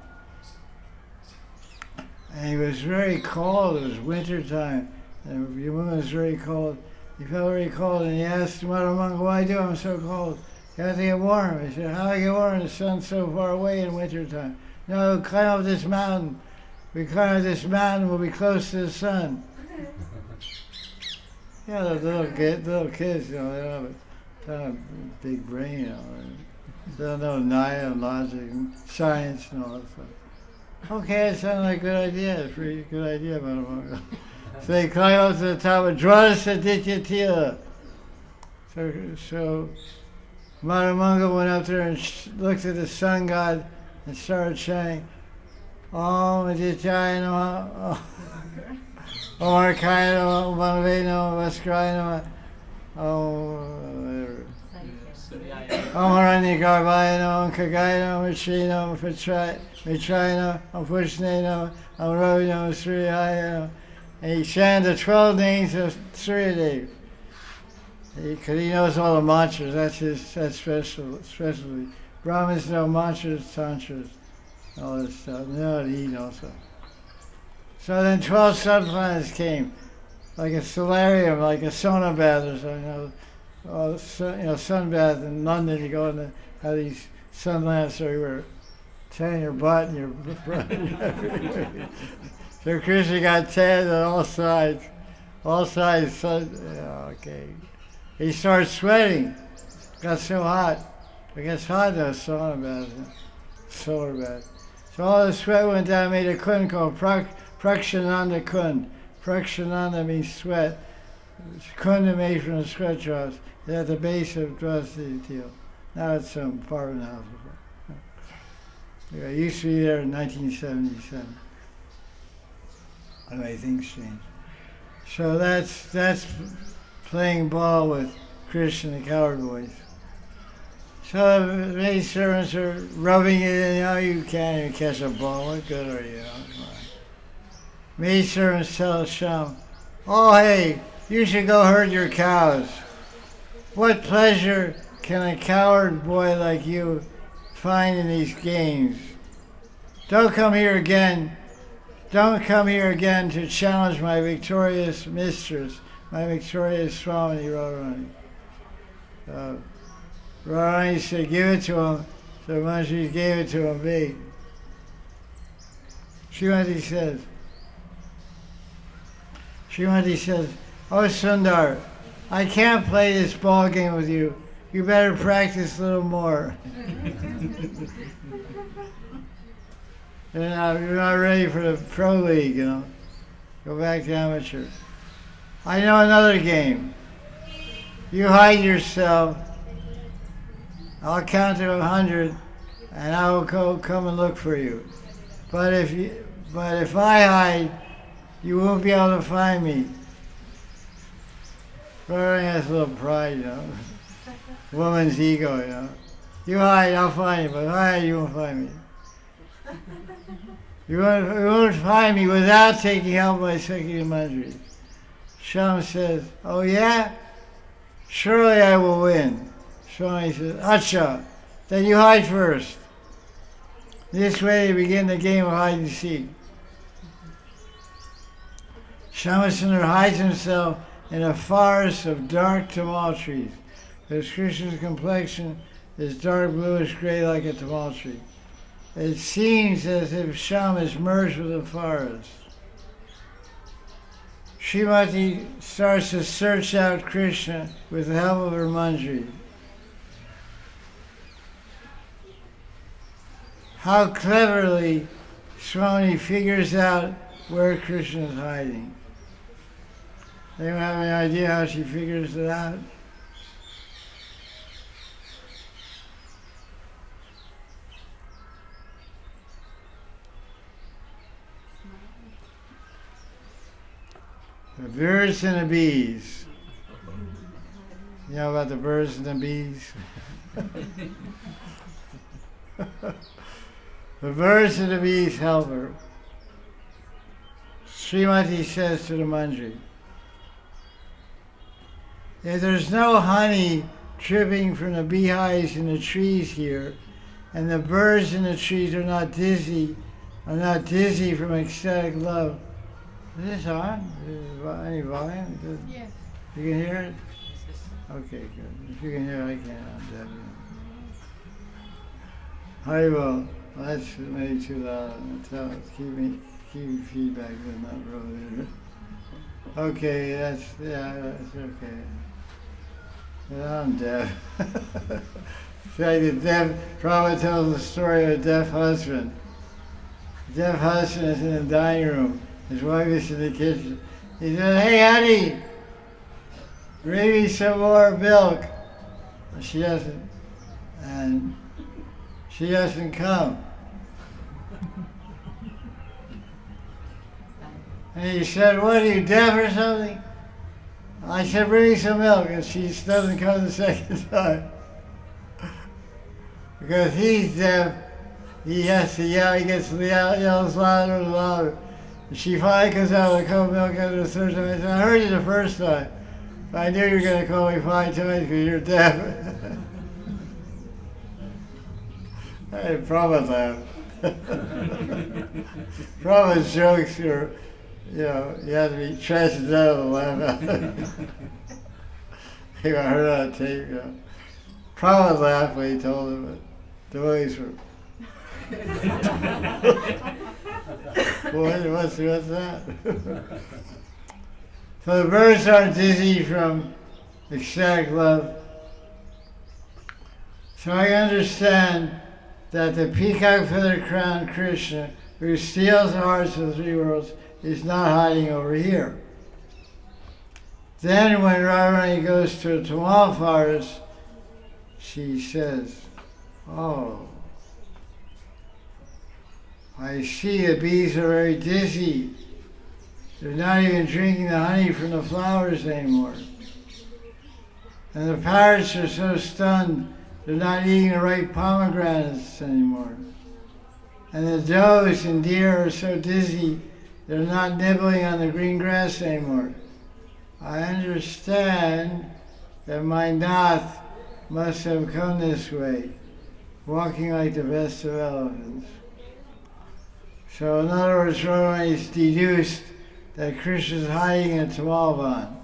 And he was very cold. It was winter time. And Yamuna was very cold. He felt very cold, and he asked Mother Monk, "Why do I'm so cold?" "You have to get warm." He said, "How do I get warm? The sun's so far away in winter time." "No, climb up this mountain. We climb up this mountain, we'll be close to the sun." Yeah, the little kids, they don't have a big brain, They don't know logic, and science, and all that stuff. Okay, it sounds like a good idea. It's a pretty good idea, Maharaj. So they climb up to the top of Dvaradasa. So Mahamanga went up there and looked at the sun god and started chanting, Om Aditya Namaha, Om Arkaya Namaha, Om Manave Namaha, Vaskaya Namaha, Om Harani Garbhaya Namaha, Om Kagaya Namaha, Shri Namaha, Mitraya Namaha, Om Pushne Namaha, Om Ravi Namaha, Sri Haya. And he chanted the 12 names of Sri because he knows all the mantras. That's specialty. Brahmins know mantras, tantras, all this stuff. They know how to eat also. So then 12 sun planets came, like a solarium, like a sauna bath or something. Sun bath in London. You go and have these sun lamps everywhere, tan your butt and your front. So Krishna got tanned on all sides. Okay. He started sweating. Got so hot. It gets hot in a sauna bath, solar bath. So all the sweat went down, made a kund called Prakshananda Kund. Prakshananda means sweat. Kunda made from the sweat drops. It's at the base of Dvaradasa. Now it's some apartment house. I used to be there in 1977. Anyway, things changed. So that's playing ball with Krishna, the coward boys. So the maid servants are rubbing it in. You can't even catch a ball. What good are you? Maid servants tell Sham, oh hey, you should go herd your cows. What pleasure can a coward boy like you find in these games? Don't come here again to challenge my victorious mistress, my victorious Srimati Radharani. Radharani said, give it to him. So Manjari gave it to him big. Srimati says, oh Sundar, I can't play this ball game with you. You better practice a little more. You're not ready for the pro league, Go back to amateur. I know another game. You hide yourself. I'll count to 100, and I will come and look for you. But if I hide, you won't be able to find me. Brother has a little pride, Woman's ego, You hide, I'll find you, but if I hide, you won't find me. You won't find me without taking help by Sakya Manjari. Sham says, oh yeah? Surely I will win. Swami says, Acha, then you hide first. This way they begin the game of hide and seek. Shyamsundar hides himself in a forest of dark tamal trees. Because Krishna's complexion is dark bluish gray like a tamal tree. It seems as if Shyam is merged with the forest. Srimati starts to search out Krishna with the help of her Manjari. How cleverly Swami figures out where Krishna is hiding. Anyone have any idea how she figures it out? The birds and the bees. You know about the birds and the bees? The birds and the bees help her. Srimati says to the Manjari, if there's no honey dripping from the beehives in the trees here, and the birds in the trees are not dizzy from ecstatic love. Is this on? Is there any volume? Yes. You can hear it? Okay, good. If you can hear it, I can. Haribol. Well, that's maybe too loud. Keep feedback with that road there. Okay, that's okay. But I'm deaf. The deaf Prabhupada tells the story of a deaf husband. The deaf husband is in the dining room. His wife is in the kitchen. He says, "Hey, honey, bring me some more milk." And she doesn't come. And he said, "What, are you deaf or something?" I said, "Bring me some milk," and she doesn't come the second time. Because he's deaf, he has to yell, yells louder and louder. And she finally comes out with a cup of milk after the third time. I said, "I heard you the first time. But I knew you were going to call me 5 times because you're deaf." Hey, Prabhupada laughed. Prabhupada's jokes are, you have to be transcendental to laugh at it. I heard on tape, Prabhupada laughed when he told him it. The boys were. Boy, what's that? So the birds aren't dizzy from ecstatic love. So I understand that the peacock feather crowned Krishna, who steals the hearts of the 3 worlds, is not hiding over here. Then when Radharani goes to a tamal forest, she says, "Oh, I see the bees are very dizzy. They're not even drinking the honey from the flowers anymore. And the parrots are so stunned, they're not eating the right pomegranates anymore. And the does and deer are so dizzy, they're not nibbling on the green grass anymore. I understand that my Nath must have come this way, walking like the best of elephants." So in other words, Radharani is deduced that Krishna is hiding in Tamalvan.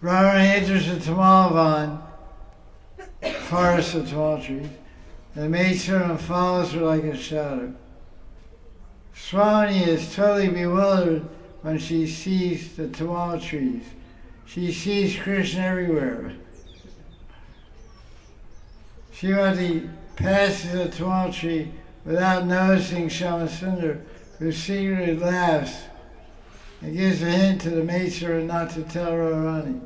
Radharani enters the Tamalvan, forest of tamal trees, and the maidservant follows her like a shadow. Swami is totally bewildered when she sees the tamal trees. She sees Krishna everywhere. Srimati passes a tamal tree without noticing Shyamasundar, who secretly laughs and gives a hint to the maidservant not to tell Radharani.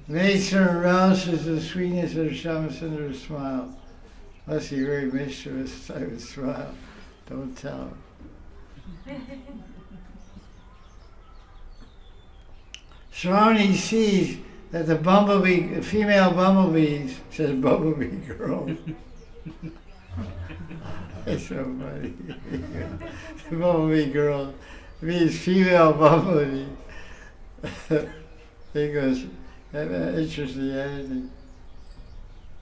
The maidservant relishes the sweetness of Shyamasundar's smile. Must be a very mischievous type of smile. Don't tell him. Shravani sees that the female bumblebees, says bumblebee girl. It's so funny. The bumblebee girl means female bumblebee. He goes, interesting editing.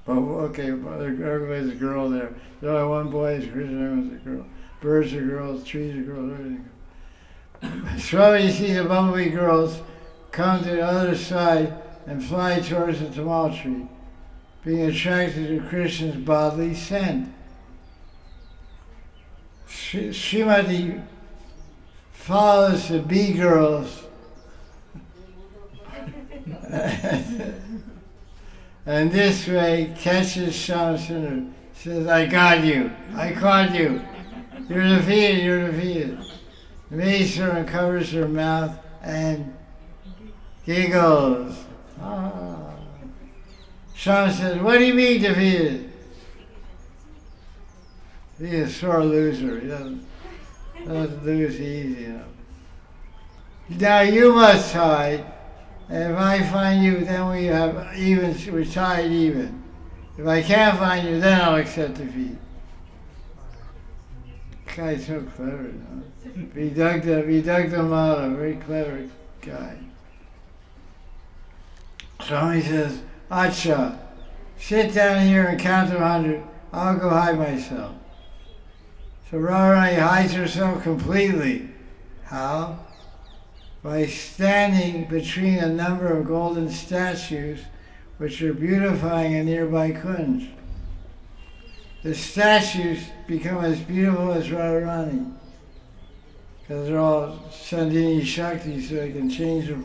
Okay, everybody's a girl there. There's only one boy, it's Krishna, everyone's a girl. Birds are girls, trees are girls, everything. Shravani sees the bumblebee girls come to the other side and fly towards the tamal tree, being attracted to Krishna's bodily scent. Srimati follows the bee girls and this way catches Shyamasundar. Says, "I got you, I caught you. You're defeated, you're defeated." The maidservant covers her mouth and giggles. Ah. Sham says, "What do you mean defeated?" He's a sore loser. He doesn't lose easy enough. "Now you must hide, and if I find you, then we're tied even. If I can't find you, then I'll accept defeat." This guy's so clever, Vidagdhamala, very clever guy. Swami says, "Acha, sit down here and count to 100. I'll go hide myself." So Radharani hides herself completely. How? By standing between a number of golden statues which are beautifying a nearby kunj. The statues become as beautiful as Radharani. because they're all Sandhini Shakti, so they can change the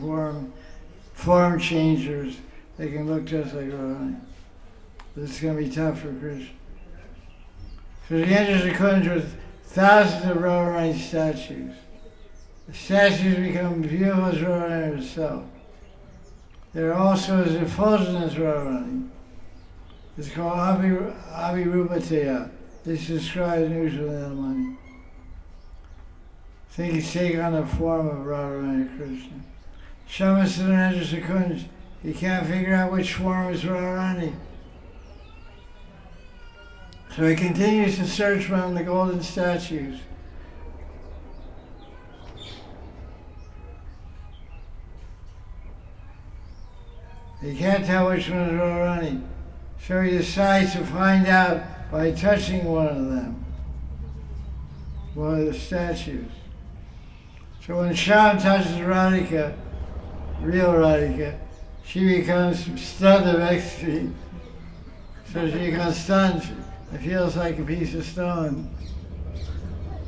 form changers. They can look just like Radharani. This is going to be tough for Krishna. So he enters the Kunj with thousands of Radharani statues. The statues become beautiful as Radharani herself. They're also as effulgent as Radharani. It's called Abhirupateya. This describes usually in the money. Things take on the form of Radharani Krishna. Shamasuddin enters the Kunj. He can't figure out which form is Radharani. So he continues to search around the golden statues. He can't tell which one is Radharani. So he decides to find out by touching one of them, one of the statues. So when Sham touches Radhika, real Radhika, she becomes stunned of ecstasy. So she becomes stunned. It feels like a piece of stone.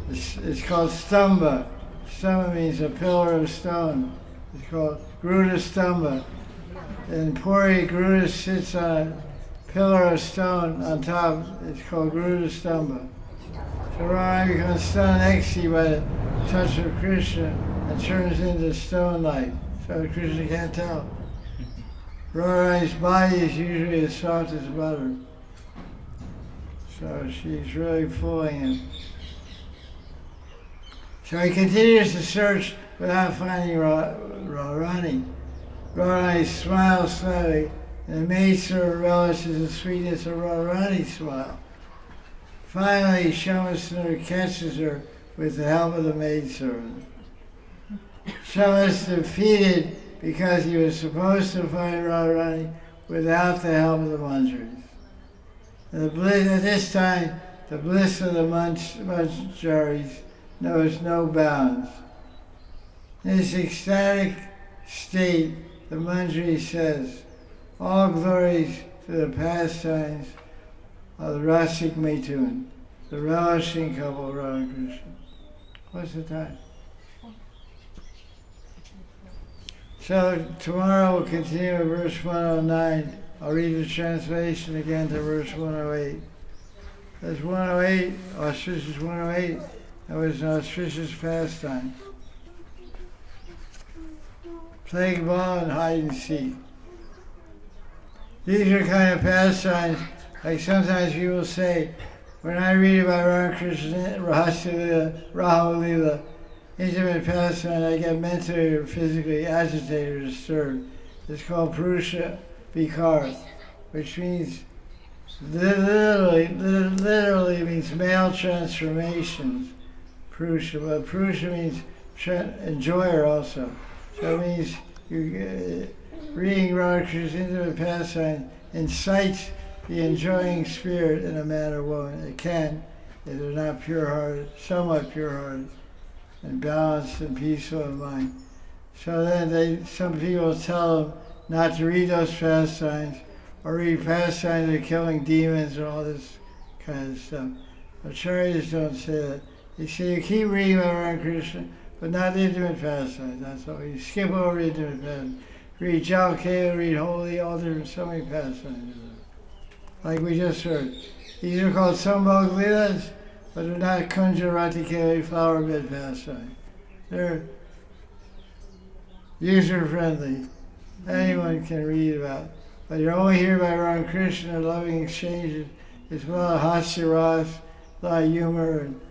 It's called stamba. Stamba means a pillar of stone. It's called Gruda Stamba. In Puri, Gruda sits on a pillar of stone on top. It's called Gruda Stamba. So Radharani becomes stunned and ecstasy by the touch of Krishna and turns into stone-like. So Krishna can't tell. Radharani's body is usually as soft as butter. So she's really fooling him. So he continues to search without finding Radharani. Radharani smiles slightly, and the maidservant relishes the sweetness of Radharani's smile. Finally, Shamasundar catches her with the help of the maidservant. Shama is defeated because he was supposed to find Radharani without the help of the Manjaris. At this time, the bliss of the Manjaris knows no bounds. In this ecstatic state, the Manjari says, all glories to the pastimes of the Rasik Maitun, the relishing couple of Radha and Krishna. What's the time? So tomorrow we'll continue with verse 109. I'll read the translation again to verse 108. That's 108, auspicious 108. That was an auspicious pastime. Playing ball and hide and seek. These are kind of pastimes, like sometimes people say, when I read about Ramakrishna, Rahasya Lila, intimate pastime, I get mentally or physically agitated or disturbed. It's called Purusha Vikar, which means literally means male transformations. Purusha, but Purusha means enjoyer also. So it means reading Ramakrishna's intimate pastime incites the enjoying spirit in a man or woman. It can, if they're not pure-hearted, somewhat pure-hearted, and balanced and peaceful in mind. So then some people tell them not to read those pastimes, or read pastimes of killing demons and all this kind of stuff. Acharyas don't say that. They say you keep reading about Ramakrishna, but not the intimate pastimes. That's all. You skip over the intimate pastimes. Read Jalkaya, read Holy, all different, so many pastimes. Like we just heard. These are called Sambhog Leelas, but they're not Kunja Ratikari flower bed pastimes. They're user-friendly. Anyone can read about. But you're only here by Ramakrishna, loving exchanges. It's a lot of Hasya Ras, a lot of humor, and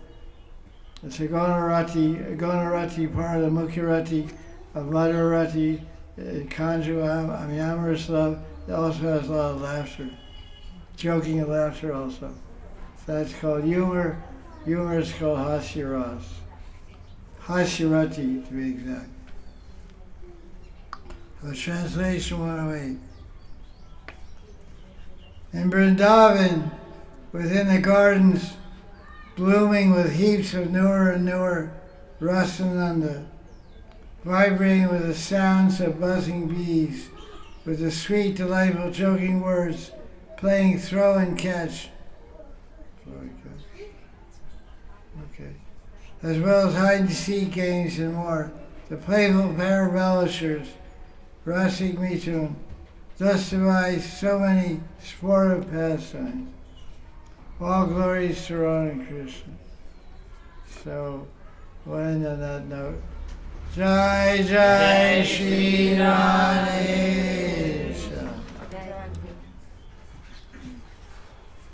it's a Gonarati, part of the Mukhyarati of Madhurati, Kanju, amorous love. It also has a lot of laughter, joking and laughter also. So that's called humor. Humor is called Hasya Ras. Hasyarati, to be exact. So translation 108. In Vrindavan, within the gardens, blooming with heaps of newer and newer Rasananda, vibrating with the sounds of buzzing bees, with the sweet, delightful, joking words, playing throw and catch. Okay. as well as hide-and-seek games and more. The playful pair of relishers, Rasik Mitun, thus devised so many sportive pastimes. All glories to Radha and Krishna. So, we'll end on that note. Jai Jai Sri Radhe.